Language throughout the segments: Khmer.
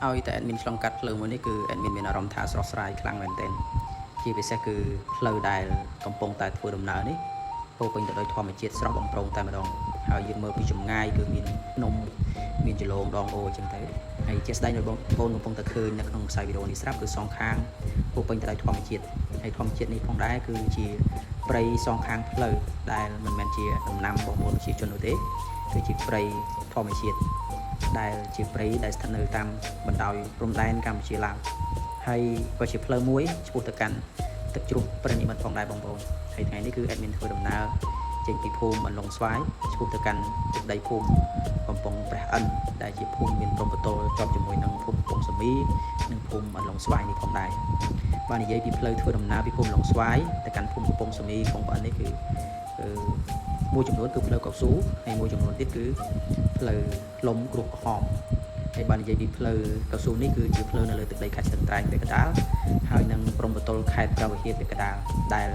ឲ្យតែ admin ឆ្លងកាត់ផ្លូវមួយនេះគឺ admin មានអារម្មណ៍ថាស្រស់ស្រាយខ្លាំងមែនទែនជាពិសេសគឺផ្លូវដែលកំពុងតែធ្វើដំណើរនេះពោពេញទៅដោយធម្មជាតិស្រស់បំព្រងតែម្ដងហើយយើងមើលពីចម្ងាយគឺមានភ្នំមានជលងដងអូអញ្ចឹងទៅហើយជាស្ដែងដោយបងប្អូនកំពុងតែឃើញនៅក្នុងខ្សែវីដេអូនេះស្រាប់គឺសងខាងពោពេញទៅដោយធម្មជាតិហើយធម្មជាតិនេះផងដែរគឺជាព្រៃសងខាងផ្លូវដែលមិនមែនជាដំណាំបងប្អូនប្រជាជននោះទេគឺជាព្រៃធម្មជាតិដែលជាព្រៃដែលស្ថិតនៅតាមបណ្ដោយព្រំដែនកម្ពុជាឡាវហើយក៏ជាផ្លូវមួយឆ្ពោះទៅកាន់ទឹកជ្រោះព្រះនិមិត្តផងដែរបងប្អូនហើយថ្ងៃនេះគឺ admin ធ្វើដំណើរចេញពីភូមិអន្លង់ស្វាយឆ្ពោះទៅកាន់ទឹកដីភូមិកំពង់ព្រះអិនដែលជាភូមិមានព្រំប្រទល់ជាប់ជាមួយនឹងភូមិកំពង់សមីនិងភូមិអន្លង់ស្វាយនេះផងដែរបាននិយាយពីផ្លូវធ្វើដំណើរពីភូមិអន្លង់ស្វាយទៅកាន់ភូមិកំពង់សមីកំពង់ព្រះអិននេះគឺមួយចំនួនគឺផ្លូវកៅស៊ូហើយមួយចំនួនទៀតគឺផ្លូវលំគ្រោះក្រហមហើយបាននិយាយពីផ្លូវកៅស៊ូនេះគឺជាផ្លូវនៅលើទឹកដីខេត្តស្ទឹងត្រែងពាក់កណ្ដាលហើយនឹងព្រំប្រទល់ខេត្តព្រះវិហារពាក់កណ្ដាលដែល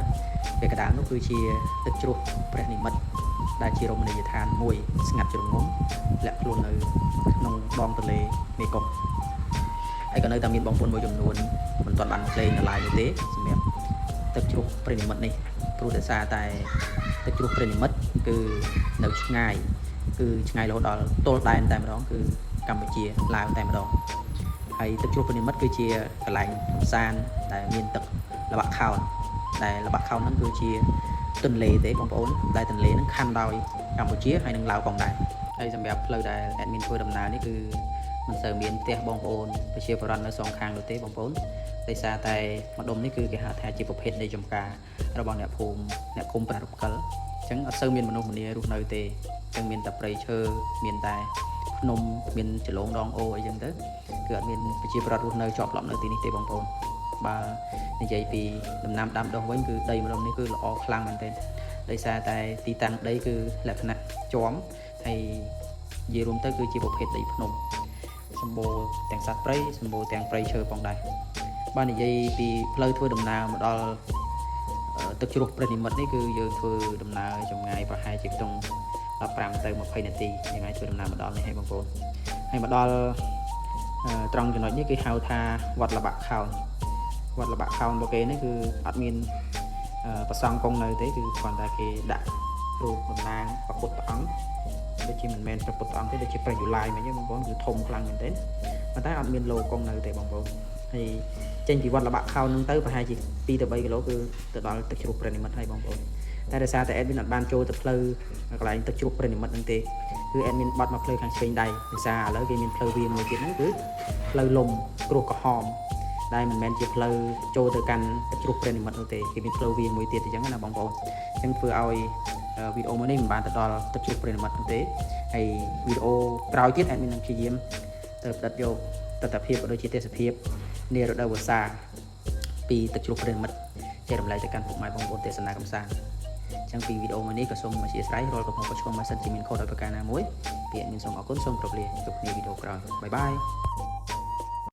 ពាក់កណ្ដាលនោះគឺជាទឹកជ្រោះព្រះនិមិត្តដែលជារមណីយដ្ឋានមួយស្ងាត់ជ្រងំលាក់ខ្លួននៅក្នុងដងទន្លេមេគង្គហើយក៏នៅតែមានបងប្អូនមួយចំនួនមិនទាន់បានភ្លេងនៅឡើយនោះទេសម្រាប់ទឹកជ្រោះព្រះនិមិត្តនេះព្រោះដោយសារតែទឹកជ្រោះព្រះនិមិត្តគឺនៅឆ្ងាយរហូតដល់ទល់ដែនតែម្ដងគឺកម្ពុជាឡាវតែម្ដងហើយទឹកជ្រោះព្រះនិមិត្តគឺជាកន្លែងកម្សាន្តដែលមានទឹកល្បាក់ខោនដែលល្បាក់ខោនហ្នឹងគឺជាទន្លេទេបងប្អូនដែលទន្លេហ្នឹងខ័ណ្ឌដោយកម្ពុជាហើយនិងឡាវផងដែរហើយសម្រាប់ផ្លូវដែល admin ធ្វើដំណើរនេះគឺមិនសូវមានផ្ទះបងប្អូនប្រជាពលរដ្ឋនៅសងខាងនោះទេបងប្អូនដោយសារតែម្ដុំនេះគឺគេហៅថាជាប្រភេទនៃចំការរបស់អ្នកភូមិអ្នកឃុំប្រារព្ធកលអញ្ចឹងអត់សូវមានមនុស្សម្នារស់នៅទេអញ្ចឹងមានតែព្រៃឈើមានតែភ្នំមានចលងដងអូអីចឹងទៅគឺអត់មានប្រជាពលរដ្ឋរស់នៅជាប់លាប់នៅទីនេះទេបងប្អូនបើនិយាយពីដំណាំដាំដុះវិញគឺដីម្ដុំនេះគឺល្អខ្លាំងមែនទែនដោយសារតែទីតាំងដីគឺលក្ខណៈជាំហើយនិយាយរួមទៅគឺជាប្រភេទដីភ្នំសម្បូរទាំងសត្វព្រៃសម្បូរទាំងព្រៃឈើផងដែរបើនិយាយពីផ្លូវធ្វើដំណើរមកដល់ទឹកជ្រោះព្រះនិមិត្តនេះគឺយើងធ្វើដំណើរចម្ងាយប្រហែលជាក្នុង15ទៅ20នាទីយ៉ាងណាធ្វើដំណើរមកដល់នេះហើយបងប្អូនហើយមកដល់ត្រង់ចំណុចនេះគេហៅថាវត្តល្បាក់ខោនរបស់គេនេះគឺអត់មានប្រសង់គង់នៅទេគឺគ្រាន់តែគេដាក់រូបតំណាងព្រះពុទ្ធអង្គដូចជាមិនមែនព្រះពុទ្ធអង្គទេដូចជាព្រះយុឡាយមិញទេបងប្អូនគឺធំខ្លាំងមែនទេប៉ុន្តែអត់មានលោគង់នៅទេបងប្អូនហើយចេញពីវត្តល្បាក់ខោនហ្នឹងទៅប្រហែលជា2ទៅ3គីឡូគឺទៅដល់ទឹកជ្រោះព្រះនិមិត្តហើយបងប្អូនតែដោយសារតែ admin អត់បានចូលទៅផ្លូវកន្លែងទឹកជ្រោះព្រះនិមិត្តហ្នឹងទេគឺ admin បត់មកផ្លូវខាងឆ្វេងដៃដោយសារឥឡូវគេមានផ្លូវវាមួយទៀតហ្នឹងគឺផ្លូវលំគ្រោះក្រហមដែលមិនមែនជាផ្លូវចូលទៅកាន់ទឹកជ្រោះព្រះនិមិត្តនោះទេគេមានផ្លូវវាមួយទៀតអញ្ចឹងណាបងប្អូនអញ្ចឹងធ្វើឲ្យវីដេអូមួយនេះមិនបានទៅដល់ទឹកជ្រោះព្រះនិមិត្តនោះទេហើយវីដេអូក្រោយទៀត admin នឹងព្យាយាមទៅផ្ដិតយកទស្សនភាពក៏ដូចជាទេសភាពនារដូវវស្សាពីទឹកជ្រោះព្រះនិមិត្តចែករំលែកទៅកាន់ពុកម៉ែបងប្អូនទេសនាកម្សាន្តអញ្ចឹងពីវីដេអូមួយនេះក៏សូមអធិស្ឋានរាល់កំហុសឆ្គងមិនសិនជាមានខុសដោយប្រការណាមួយពី admin សូមអរគុណសូមគោរពលាជួបគ្នាវីដេអូក្រោយបាយបាយ